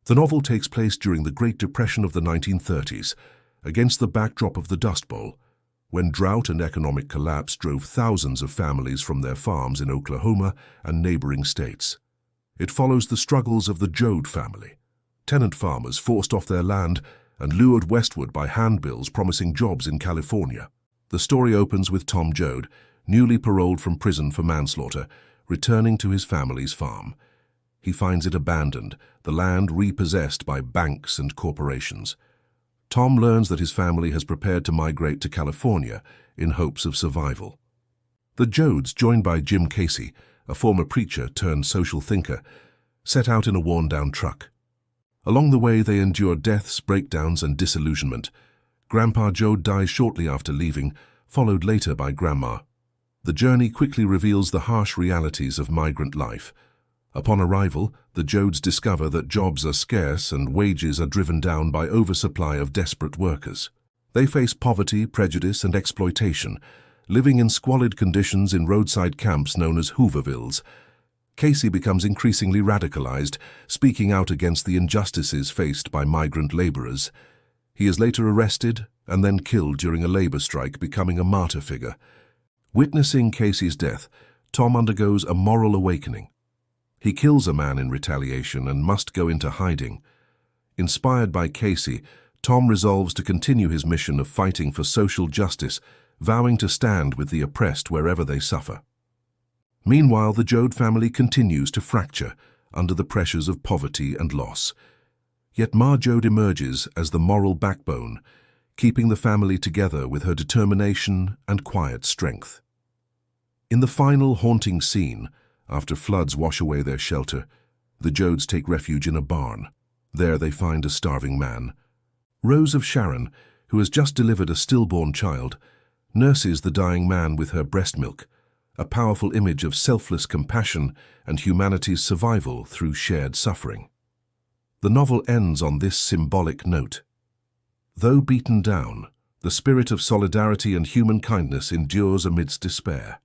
The novel takes place during the Great Depression of the 1930s, against the backdrop of the Dust Bowl, when drought and economic collapse drove thousands of families from their farms in Oklahoma and neighboring states. It follows the struggles of the Joad family, tenant farmers forced off their land and lured westward by handbills promising jobs in California. The story opens with Tom Joad, newly paroled from prison for manslaughter, returning to his family's farm. He finds it abandoned, the land repossessed by banks and corporations. Tom learns that his family has prepared to migrate to California in hopes of survival. The Joads, joined by Jim Casey, a former preacher turned social thinker, set out in a worn-down truck. Along the way, they endure deaths, breakdowns, and disillusionment. Grandpa Joad dies shortly after leaving, followed later by Grandma. The journey quickly reveals the harsh realities of migrant life. Upon arrival, the Joads discover that jobs are scarce and wages are driven down by oversupply of desperate workers. They face poverty, prejudice, and exploitation, living in squalid conditions in roadside camps known as Hoovervilles. Casey becomes increasingly radicalized, speaking out against the injustices faced by migrant laborers. He is later arrested and then killed during a labor strike, becoming a martyr figure. Witnessing Casey's death, Tom undergoes a moral awakening. He kills a man in retaliation and must go into hiding. Inspired by Casey, Tom resolves to continue his mission of fighting for social justice, vowing to stand with the oppressed wherever they suffer. Meanwhile, the Joad family continues to fracture under the pressures of poverty and loss. Yet Ma Joad emerges as the moral backbone, keeping the family together with her determination and quiet strength. In the final haunting scene, after floods wash away their shelter, the Joads take refuge in a barn. There they find a starving man. Rose of Sharon, who has just delivered a stillborn child, nurses the dying man with her breast milk, a powerful image of selfless compassion and humanity's survival through shared suffering. The novel ends on this symbolic note. Though beaten down, the spirit of solidarity and human kindness endures amidst despair.